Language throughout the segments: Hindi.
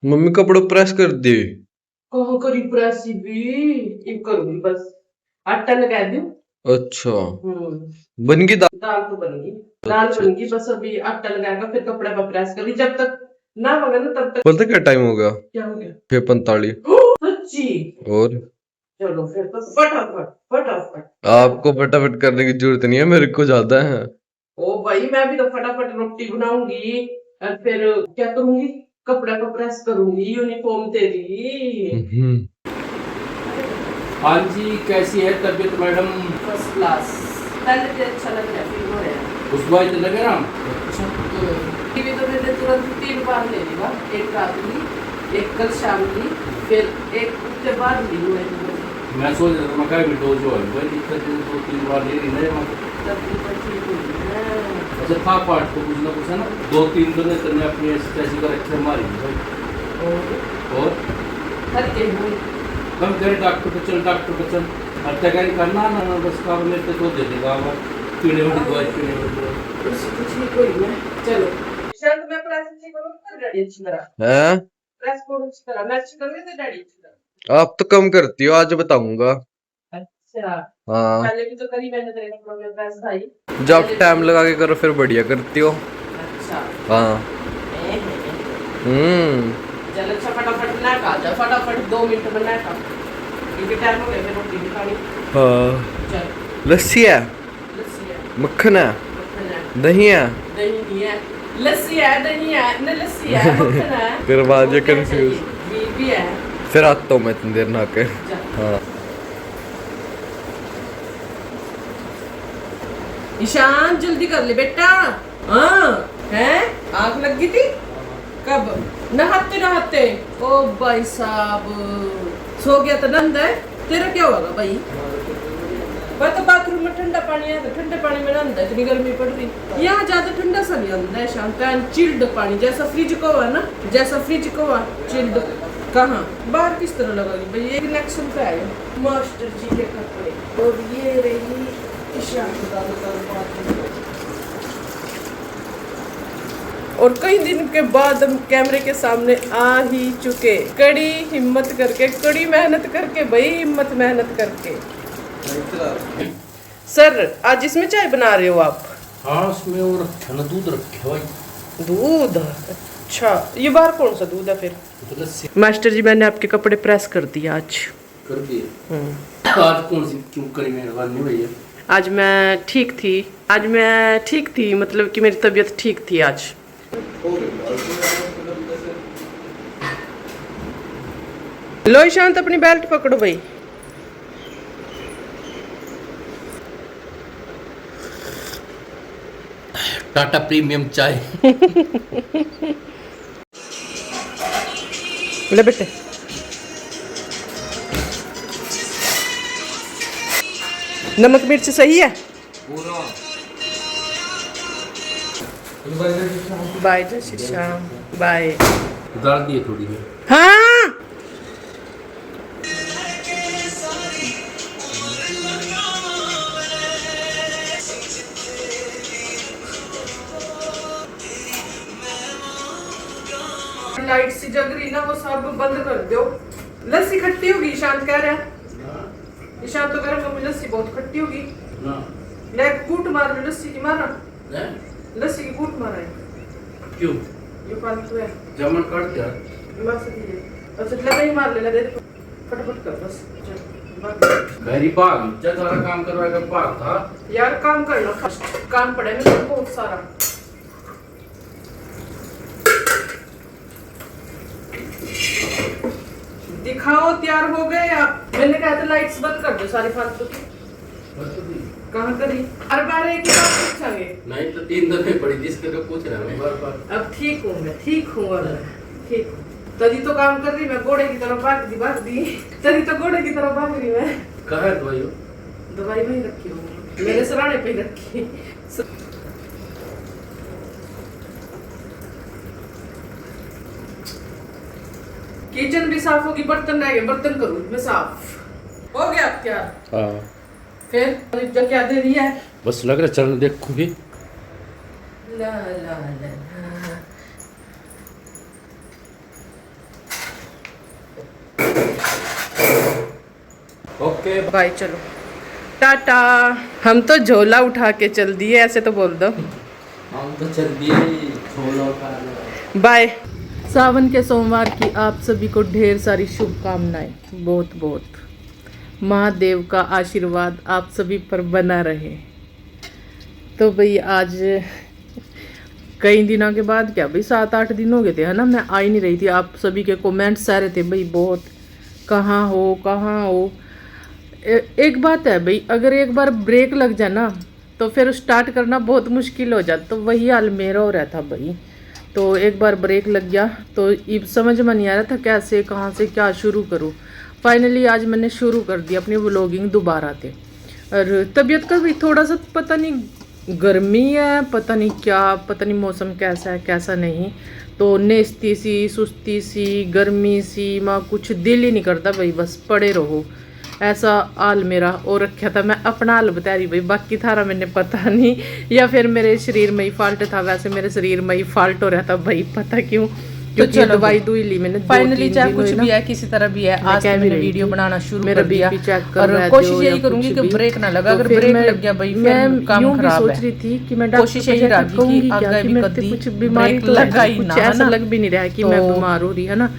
मम्मी कपड़े प्रेस कर दे। कहाँ करी प्रेस भी एक करूंगी बस। आटा लगा दूं। अच्छा बन गई हम्म। दाल। दाल तो बनेगी। दाल अच्छा बनेगी बस अभी आटा लगाकर फिर कपड़े पर प्रेस करी जब तक ना होगा ना तब तक। पता क्या टाइम हो गया? क्या हो गया? 6:45। सच्ची? और चलो फिर तो फटाफट फटाफट आपको फटाफट। फटाफट करने की जरूरत नहीं है, मेरे को ज्यादा है। ओ भाई मैं भी तो फटाफट रोटी बनाऊंगी और फिर क्या करूंगी? कपड़े को प्रेस करूंगी यूनिफॉर्म तेरी। हम्म। हाँ जी, कैसी है तबीयत मैडम? First class. पहले से अच्छा लग रहा है फिर हो रहा है। उस बार तो लगे ना। टीवी तो मैंने तुरंत 3 बार ले ली बा। एक रात ली, एक कल शाम ली, फिर एक उसके बाद ली हुई मैं सोच रहा था मैं क्या भी जो है भाई दिक्कत है, 2-3 बार ले रही है। तब भी तो ठीक हुई है। अच्छा था पार्ट तो कुछ ना कुछ है ना, 2-3 तो नहीं करने अपनी ऐसी तैसी कर रखे हमारी भाई। और हर के हुई। कम करे डॉक्टर पे चल, डॉक्टर पे चल। हत्या कहीं करना ना ना, बस काम मेरे तो दे देगा वो पीने वाली दवाई, पीने वाली दवाई। उससे तो ठीक हुई है। चलो शायद मैं प्रेस अच्छी करूँ तो डैडी अच्छी तरह हैं? प्रेस को अच्छी तरह मैं अच्छी करूँगी तो डैडी अच्छी तरह। आप तो कम करती हो, आज बताऊंगा। अच्छा हाँ, पहले भी तो करी मैंने तेरे कपड़ों में प्रेस भाई। जब पहले टाइम भी। लगा के करो फिर बढ़िया करती हो। अच्छा हाँ। हम्म। चल अच्छा फटाफट ना खा जा फटाफट 2 मिनट में ना खा क्योंकि टाइम हो गया फिर रोटी नहीं खानी। हाँ। चल लस्सी है, लस्सी है मक्खन है, मक्खन है दही है। दही नहीं है लस्सी है दही है न लस्सी है मक्खन है। फिर बाद ये और क्या कंफ्यूज। चाहिए? घी भी है। फिर आता हूँ मैं इतनी देर नहा के। चल हाँ। ईशान जल्दी कर ले बेटा। हाँ है आग लग गई थी कब? नहाते नहाते। ओ भाई साहब सो गया तो नंद है। तेरा क्या होगा भाई? मैं तो बाथरूम में ठंडा पानी है तो ठंडे पानी में नहाता है, इतनी गर्मी पड़ रही यहाँ ज्यादा ठंडा सा नहीं आता है शाम टाइम चिल्ड पानी जैसा फ्रिज को हुआ ना जैसा फ्रिज को हुआ चिल्ड। कहाँ बाहर किस तरह लगाई भाई ये कनेक्शन तो है मास्टर जी के कपड़े और ये रही ईशान और कई दिन के बाद हम कैमरे के सामने आ ही चुके कड़ी हिम्मत करके कड़ी मेहनत करके भाई हिम्मत मेहनत करके। सर आज इसमें चाय बना रहे हो आप? हाँ उसमें और रखा दूध रखे भाई। दूध अच्छा ये बाहर कौन सा दूध है फिर? तो लस्सी मास्टर जी मैंने आपके कपड़े प्रेस कर दिए आज। कर दिए। आज कौन सी क्यों करी मेहरबानी भैया? आज मैं ठीक थी मतलब कि मेरी तबीयत ठीक थी आज। लो ईशांत अपनी बेल्ट पकड़ो भाई। टाटा प्रीमियम चाय। ले बेटे नमक मिर्च सही है? बाय जय श्री श्याम बाय। डाल दिए थोड़ी है। हाँ लाइट सी जग रही ना वो सब बंद कर दो। लस्सी खट्टी होगी ईशांत कह रहा है। ईशांत तो कह रहा मम्मी लस्सी बहुत खट्टी होगी। ना ले कूट मार लो लस्सी की मारा है? लस्सी की कूट मारा है क्यों? ये फालतू है जमन काट दिया। बस ये अच्छा ले नहीं मार ले दे फटाफट कर बस चल बाकी। मेरी भाग जब सारा काम करवाएगा भाग था। यार काम कर लो फर्स्ट काम पड़ा है मेरे को बहुत सारा। दिखाओ तैयार हो गए आप। मैंने कहा था लाइट्स बंद कर दो सारी फालतू की। कहाँ करी हर बार एक ही बात पूछेंगे। नहीं तो 3 दिन में पड़ी जिसके तो पूछ रहा मैं बार-बार। अब ठीक हूँ मैं ठीक हूँ और ठीक हूँ। तभी तो काम कर रही मैं घोड़े की तरह भाग दी तभी तो घोड़े की तरह भाग रही मैं। कहाँ है दवाई? दवाई वहीं रखी हूँ मेरे सराहने पे ही रखी। किचन भी साफ होगी बर्तन रह गए बर्तन करूँ मैं साफ हो गया क्या? हाँ फिर जो क्या दे रही है? बस लग रहा चरण देखूंगी। ला ला ला ला ओके बाय, चलो टाटा। हम तो झोला उठा के चल दिए, ऐसे तो बोल दो हम तो चल दिए छोला खा रहे। बाय। सावन के सोमवार की आप सभी को ढेर सारी शुभकामनाएं, बहुत बहुत महादेव का आशीर्वाद आप सभी पर बना रहे। तो भाई आज कई दिनों के बाद, क्या भाई 7-8 दिन हो गए थे है ना, मैं आ ही नहीं रही थी। आप सभी के कमेंट्स आ रहे थे भाई बहुत, कहाँ हो। एक बात है भाई, अगर एक बार ब्रेक लग जाए ना तो फिर स्टार्ट करना बहुत मुश्किल हो जाता। तो वही हाल मेरा हो रहा था भाई। तो एक बार ब्रेक लग गया तो ये समझ में नहीं आ रहा था कैसे, कहाँ से क्या शुरू करूँ। फाइनली आज मैंने शुरू कर दिया अपनी व्लॉगिंग दोबारा से। और तबीयत का भी थोड़ा सा पता नहीं, गर्मी है पता नहीं क्या, पता नहीं मौसम कैसा है कैसा नहीं, तो नेस्ती सी, सुस्ती सी, गर्मी सी, माँ कुछ दिल ही नहीं करता भाई, बस पड़े रहो, ऐसा हाल मेरा हो रखा था। मैं अपना हाल बता रही भाई, बाकी थारा मैंने पता नहीं, या फिर मेरे शरीर में ही फॉल्ट था। वैसे मेरे शरीर में ही फॉल्ट हो रहा था भाई, पता क्यों, क्योंकि चलो दवाई दुई ली मैंने। फाइनली चाहे कुछ भी है, किसी तरह भी है, आज कह तो भी मैंने रही वीडियो थी। बनाना शुरू मेरा कर दिया बीपी चेक कर और रहा है कोशिश जो, यही या करूंगी कुछ कि भी। ब्रेक ना लगा। तो अगर फिर ब्रेक मैं- लग गया भाई मैं फिर काम यूं भी खराब सोच है। रही थी कि मैं कोशिश यही डॉक्टर रही को कि कहूंगी क्या आगे कि भी मेरे कभी कुछ बीमारी ब्रेक तो लगा ही कुछ ना, ऐसा ना। लग भी नहीं रहा है कि तो मैं बीमार हो रही है ना।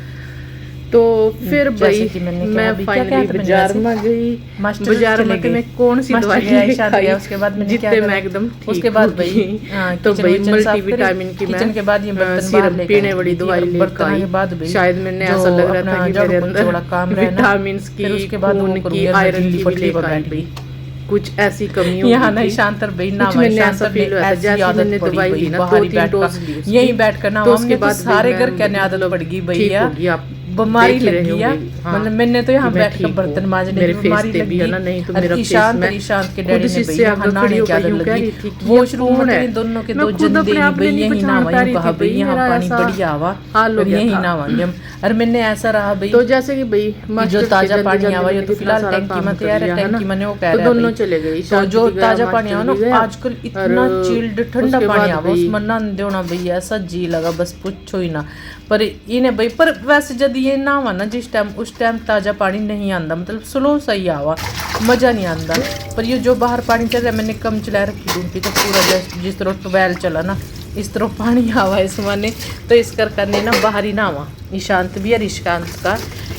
तो फिर जैसे भाई कि मैंने कहा मैं अभी क्या फाइनली क्या था, बाजार मैंने में गई। मास्टर बाजार चले में गए। मैं कौन सी मास्टर दवाई गया, लेके शादी खाई, गया, उसके बाद मैंने क्या जितने करा? मैं एकदम ठीक उसके बाद हो भाई गई। तो किचन भाई विचन साफ करी, मल्टीविटामिन की किचन मैं के बाद ये बर्तन बाहर सिरप लेके पीने आई वाली थी, दवाई और लेके बर्तनों के आई। बाद भाई शायद मैंने जो ऐसा लग रहा अपना था कि झाड़ू मेरे पोछे अंदर वाला काम रहा है ना, विटामिन फिर की, उसके बाद वो खून करूंगी, की, और मैं आयरन दिल्ली की पटरी भी पर लेके आई बैठ भाई। गई। कुछ ऐसी कमी हो यहाँ गई नहीं थी। शांतर भाई ना, कुछ मैंने ऐसा शांतर फील हुआ था ऐसी जैसे आदत मैंने पड़ी दवाई भाई, ली ना, बाहर ही 2-3 बैठ डोज ली कर उसकी। यही बैठ कर ना, तो उसके हमने तो बाद सारे भाई घर मैं क्या आदत मतलब पड़ गई ठीक भैया, होगी, आप बीमारी देख ही रहे लगी है। होंगे। हाँ, मतलब मैंने तो यहाँ कि मैं बैठ कर ठीक बर्तन हूँ। मांजने मेरे की फेस बीमारी पे भी है ना, नहीं तो मेरा फेस ईशान में ईशान के खुद डैडी ने जिससे भैया आगे नहाने खड़ी की हो आदत गई हूँ, कह लगी। रही थी कि वॉशरूम कौन में है? दोनों के मैं दो खुद जंदे अपने ही आप में भाई नहीं यही पहचान पा नहावा, रही कहा थी भाई भाई, यहाँ मेरा पानी ऐसा बढ़िया आवा हाल हो और गया यही था। नहावांगे हम। और मैंने ऐसा रहा भाई तो जैसे कि भाई कि मास्टर जो के ताजा जल्दी पानी जल्दी आवा, ये मैंने तो कितना फिलहाल सारा टैंकी काम में कर तैयार है, लिया, है ना। टैंकी मैंने वो कह तो रहा है दोनों भाई। चले गए, तो शांति जो भी गया, ताजा पानी आवा मास्टर भी ना, गया। आजकल इतना और चिल्ड ठंडा उसके पानी बाद आवा, भाई- उसमें नहाने देना भैया ऐसा जी लगा, बस पूछो ही ना। पर इन्हें भाई, पर वैसे जब ये नहावा ना जिस टाइम, उस टाइम ताजा पानी नहीं आंदा, मतलब स्लो सही आवा, मजा नहीं आंदा। पर ये जो बाहर पानी चल रहा है, मैंने कम चला रखी डूंगी, तो पूरा जिस तरह ट्वेल चला ना, इस तरह पानी आवा इस माने। तो इस कर करने ना बाहर ही नहावा, ईशांत भी और ईशांत का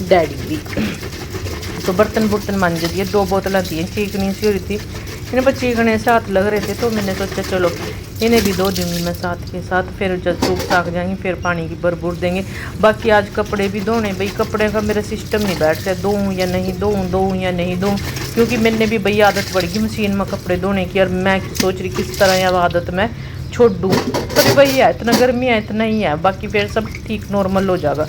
डैडी भी। तो बर्तन बुर्तन मांज दिए, 2 बोतलें थी, चीकनी सी हो रही थी, इन्हें पर चीकने से हाथ लग रहे थे, तो मैंने सोचा चलो इन्हें भी 2 दूँगी मैं साथ के साथ। फिर जब सूख साख जाएंगे फिर पानी की भरपूर देंगे। बाकी आज कपड़े भी धोने, भाई कपड़े का मेरा सिस्टम नहीं बैठता है, दूँ या नहीं दूँ या नहीं दूँ, क्योंकि मैंने भी भाई आदत पड़ गई मशीन में कपड़े धोने की। और मैं सोच रही किस तरह यह आदत मैं छोड़ दूँ, पर वही है, इतना गर्मी है इतना ही है, बाकी फिर सब ठीक नॉर्मल हो जाएगा।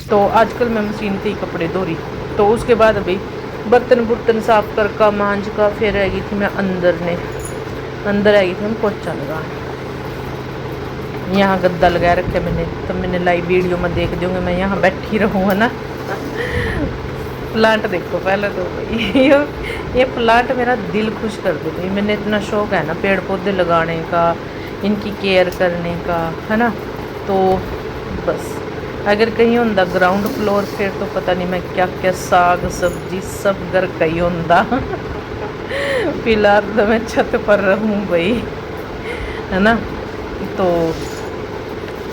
तो आजकल मैं मशीन से ही कपड़े धो रही। तो उसके बाद भाई बर्तन बुर्तन साफ कर का मांझ का, फिर रह गई थी मैं अंदर रह गई थी मैं पोछा लगा। यहाँ गद्दा लगाया रखे मैंने, तो मैंने लाइव वीडियो में देख दूँगी, मैं यहाँ बैठी रहूँगा ना। प्लांट देखो पहले तो भाई, ये प्लांट मेरा दिल खुश कर देते हैं। मैंने इतना शौक है ना पेड़ पौधे लगाने का, इनकी केयर करने का, है ना। तो बस अगर कहीं होंदा ग्राउंड फ्लोर, फिर तो पता नहीं मैं क्या क्या साग सब्जी सब घर कहीं होंदा। फिलहाल तो मैं छत पर रहूँ भाई, है ना। तो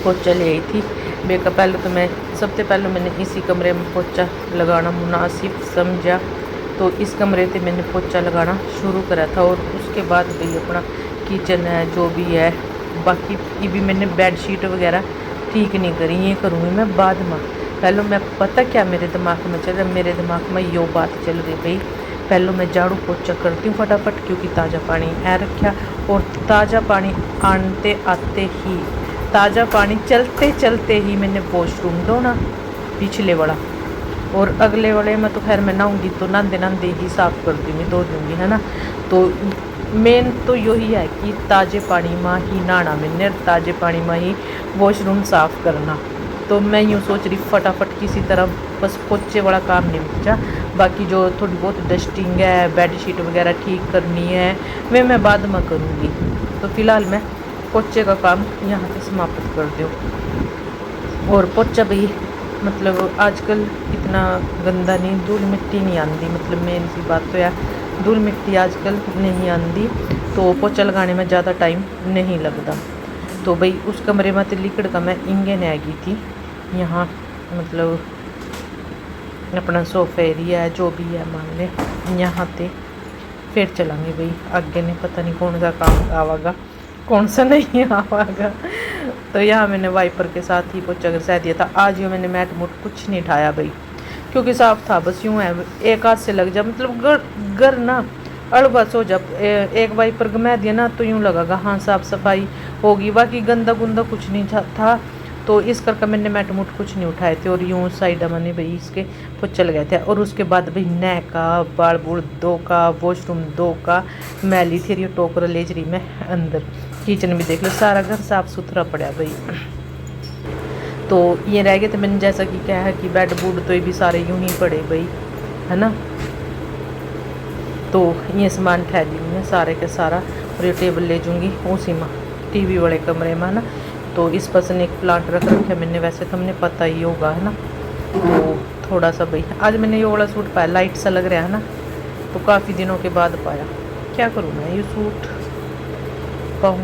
पोछा ले आई थी बेका। पहले तो मैं सबसे पहले मैंने इसी कमरे में पोछा लगाना मुनासिब समझा, तो इस कमरे से मैंने पोछा लगाना शुरू करा था। और उसके बाद भाई अपना किचन है जो भी है, बाकी ये भी मैंने बेडशीट वगैरह ठीक नहीं करी, ये करूँगी मैं बाद में। पहले मैं पता क्या मेरे दिमाग में चल रहा, मेरे दिमाग में यो बात चल रही भाई, पहले मैं झाड़ू पोछा करती हूँ फटाफट, क्योंकि ताज़ा पानी है रखा, और ताज़ा पानी आते ही, ताज़ा पानी चलते चलते ही मैंने वॉशरूम धोना पिछले वाला, और अगले वाले में तो खैर मैं नहाऊँगी तो नहाते ही साफ़ कर दूँगी, धो दूँगी, है ना। तो मेन तो यही है कि ताज़े पानी में ही नहाना मैंने, ताज़े पानी में ही वॉशरूम साफ़ करना। तो मैं यूँ सोच रही फटाफट किसी तरह बस पोछे वाला काम निपटा, बाकी जो थोड़ी बहुत डस्टिंग है, बेडशीट वगैरह ठीक करनी है, वे मैं बाद में करूँगी। तो फिलहाल मैं पोछे का काम यहाँ से समाप्त कर दूँ। और पोछा भी मतलब आजकल इतना इतना गंदा नहीं, धूल मिट्टी नहीं आती, मतलब मेन सी बात तो यार धूल मिट्टी आजकल नहीं आती, तो पोछा लगाने में ज़्यादा टाइम नहीं लगता। तो भाई उस कमरे में तो लिकड़ का मैं इंगन आ गई थी, यहाँ मतलब अपना सोफा एरिया है जो भी है मान ले, यहाँ पे फिर चलांगे भाई आगे, नहीं पता नहीं कौन सा काम आवागा कौन सा नहीं आवागा। तो यहाँ मैंने वाइपर के साथ ही पोछा घिसा दिया था। आज यो मैंने मैट मूट कुछ नहीं उठाया भाई, क्योंकि साफ था, बस यूँ है एक हाथ से लग जा, मतलब घर ना अड़बस हो जा, एक वाइपर घुमा दिया ना तो यूँ लगेगा हाँ साफ सफाई होगी, बाकी गंदा गुंदा कुछ नहीं था। तो इस करके मैंने मैट मूट कुछ नहीं उठाए थे, और यूँ साइड मैंने भाई इसके पोछा लगाए थे। और उसके बाद भाई नह का बाल बूढ़ दो का, वॉशरूम दो का, मैली थी ये टोकरा ले रही मैं अंदर। किचन भी देख लो सारा घर साफ़ सुथरा पड़ा भाई। तो ये रह गए थे, मैंने जैसा कि कहा है कि बेड बूड तो ये भी सारे यूं ही पड़े भाई, है ना। तो ये सामान ठहर है सारे के सारा, और ये टेबल ले जाऊँगी उसी में टीवी वाले कमरे में, है ना। तो इस पर से एक प्लांट रख रखा मैंने, वैसे तो हमने पता ही होगा, है ना। तो थोड़ा सा भाई आज मैंने ये वाला सूट पाया, लाइट सा लग रहा है ना, तो काफ़ी दिनों के बाद पाया। क्या करूँ मैं ये सूट पाऊँ,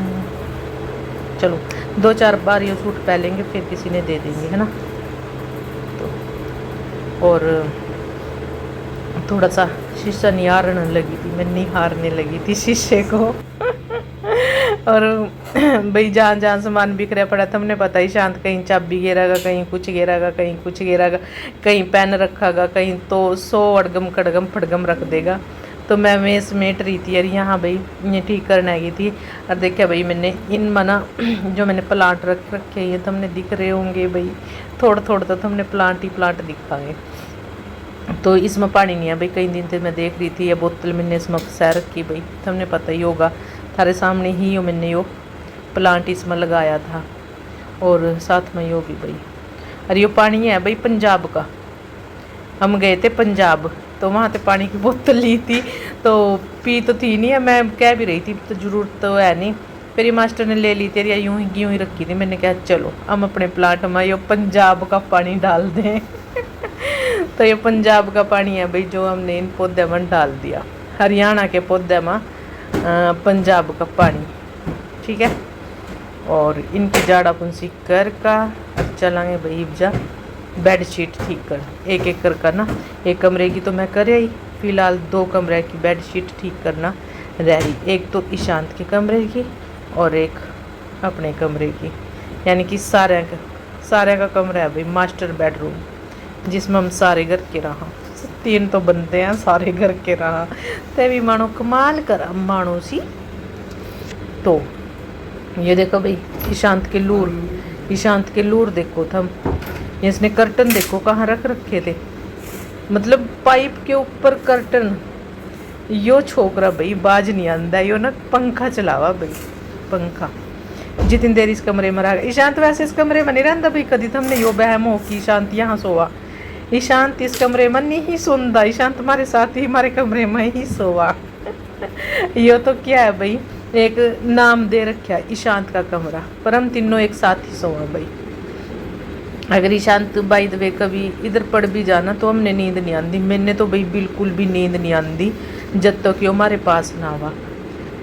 चलो 2-4 बार ये सूट पहन लेंगे, फिर किसी ने दे देंगे, है ना। तो और थोड़ा सा शीशा निहारने लगी थी मैं, निहारने लगी थी शीशे को। और भाई जहाँ सामान बिखरा पड़ा था, हमने पता ही शांत कहीं चाबी गिरागा, कहीं कुछ गिरागा, कहीं कुछ गिरागा, कहीं पेन रखागा, कहीं तो 100 अड़गम कड़गम फड़गम रख देगा। तो मैं समेट रही थी यार, यहाँ भाई ये ठीक करने आई थी। और देखा भाई मैंने इन मना जो मैंने प्लांट रख रखे ये तो हमने दिख रहे होंगे भाई, थोड़ा थोड़ा तो हमने प्लांट ही प्लांट दिखाएंगे। तो इसमें पानी नहीं है भाई, कई दिन से मैं देख रही थी ये बोतल मैंने इसमें फंसा रखी भाई, तो हमने पता ही होगा थारे सामने ही यो मैंने यो प्लांट इसमें लगाया था, और साथ में यो भी भाई। और यो पानी है भाई पंजाब का, हम गए थे पंजाब तो वहाँ से पानी की बोतल ली थी, तो पी तो थी नहीं है, मैं कह भी रही थी तो ज़रूरत तो है नहीं, फिर ये मास्टर ने ले ली थी या यूँ ही रखी थी। मैंने कहा चलो हम अपने प्लांट में ये पंजाब का पानी डाल दें। तो ये पंजाब का पानी है भाई जो हमने इन पौधे में डाल दिया, हरियाणा के पौधे में पंजाब का पानी, ठीक है। और इनकी जाड़ा पुंसी कर का चलाएंगे भाई जा बेडशीट ठीक कर, एक एक कर ना, एक कमरे की तो मैं कर आई, फिलहाल 2 कमरे की बेडशीट ठीक करना रह रही, एक तो ईशांत के कमरे की और एक अपने कमरे की, यानी कि सारे का कमरा है भाई मास्टर बेडरूम, जिसमें हम सारे घर के रहा 3 तो बनते हैं सारे घर के रहा, तभी मानो कमाल करा मानो सी। तो ये देखो भाई ईशांत के लूर देखो थम, इसने कर्टन देखो कहाँ रख रखे थे, मतलब पाइप के ऊपर कर्टन। यो छोकरा भाई बाज नहीं आंदा, यो ना पंखा चलावा भाई, पंखा जितनी देर इस कमरे में रहा। ईशांत वैसे इस कमरे में नहीं रहता भाई, कभी तो हमने यो बहम हो कि ईशांत यहाँ सोवा, ईशांत इस कमरे में नहीं सोंदा, ईशांत हमारे साथ ही हमारे कमरे में ही सोवा। यो तो क्या है भाई, एक नाम दे रखा है ईशांत का कमरा, पर हम तीनों एक साथ ही सोवा भाई। अगर ईशांत बाय द वे कभी इधर पड़ भी जाना तो हमने नींद नहीं आती, मैंने तो भाई बिल्कुल भी नींद नहीं आती जब तक यो हमारे पास ना आवा।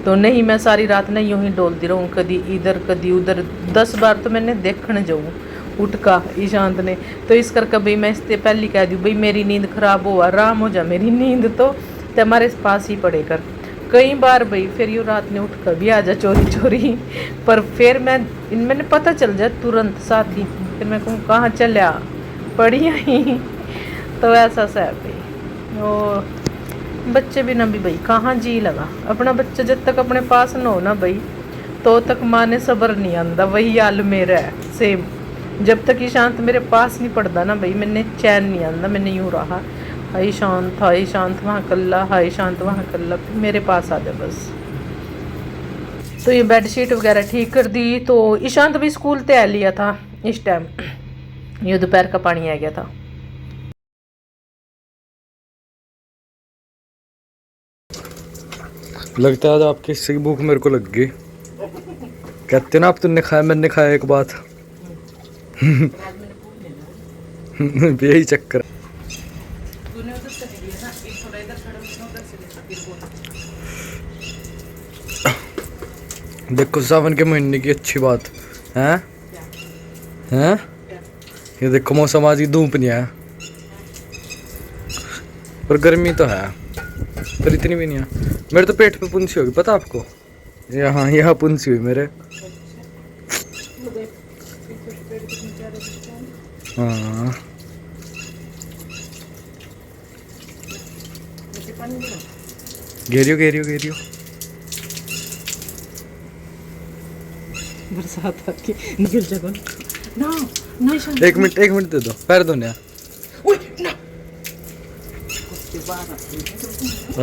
तो नहीं मैं सारी रात ना यूँ ही डोलती रहूँ, कभी इधर कभी उधर, 10 बार तो मैंने देखने जाऊँ उठ का ईशांत ने। तो इस करके भाई मैं इससे पहले कह दूँ भाई मेरी नींद खराब हो, आराम हो जा मेरी नींद तो हमारे पास ही पड़े कर। कई बार भाई फिर यूँ रात ने उठ कर भी आ जा चोरी चोरी, पर फिर मैंने पता चल जाए तुरंत साथ ही, फिर मैं कहूँ कहाँ चलिया पढ़ी ही। तो ऐसा सा है भाई, और बच्चे भी ना भी भाई कहाँ जी लगा, अपना बच्चा जब तक अपने पास न हो ना भाई तो तक माँ ने सब्र नहीं आंदा, वही हाल मेरा है सेम। जब तक ईशांत मेरे पास नहीं पड़ता ना भाई मैंने चैन नहीं आंदा, मैंने यूँ रहा हाई शांत वहाँ कल्ला, हाई शांत वहाँ कल्ला, मेरे पास आ जाए बस। तो ये बेडशीट वगैरह ठीक कर दी। तो ईशांत भी स्कूल से आ लिया था इस टाइम, ये दोपहर का पानी आ गया था। लगता है आपकी हिस्से की भूख मेरे को लग गई। कहते ना आप तुमने खाया मैंने खाया एक बात। यही चक्कर। देखो सावन के महीने की अच्छी बात है। हैं ये देखो मौसम आज की धूप नहीं है, पर गर्मी तो है, पर इतनी भी नहीं है। मेरे तो पेट पे पुंसी होगी, पता आपको? यहाँ पुंसी हुई मेरे। हाँ घेरियो घेरियो घेरियो। बरसात आके निकल जाओ ना ना। एक मिनट दे दो, पैर धोने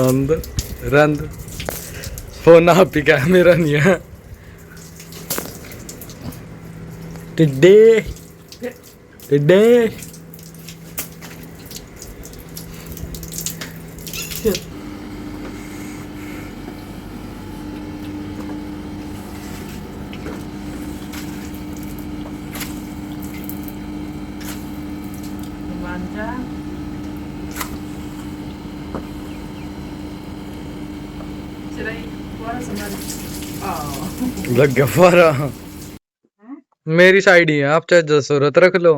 अंदर रंद फोन आप ही का है, मेरा नहीं है। टिड्डे टिड्डे लग गया फुहारा। मेरी साइड ही है, आप चाहे जरूरत रख लो।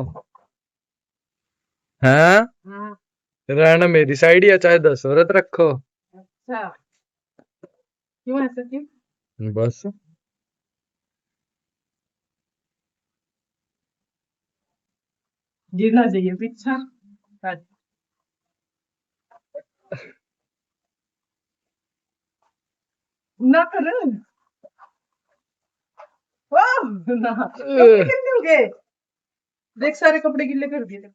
हैं रहना मेरी साइड ही है, चाहे 10 औरत रखो। अच्छा क्यों ऐसा क्यों? बस गिरना चाहिए पीछा ना कर ना कपड़े गिल्ले हो गए। देख सारे कपड़े गिल्ले कर दिए।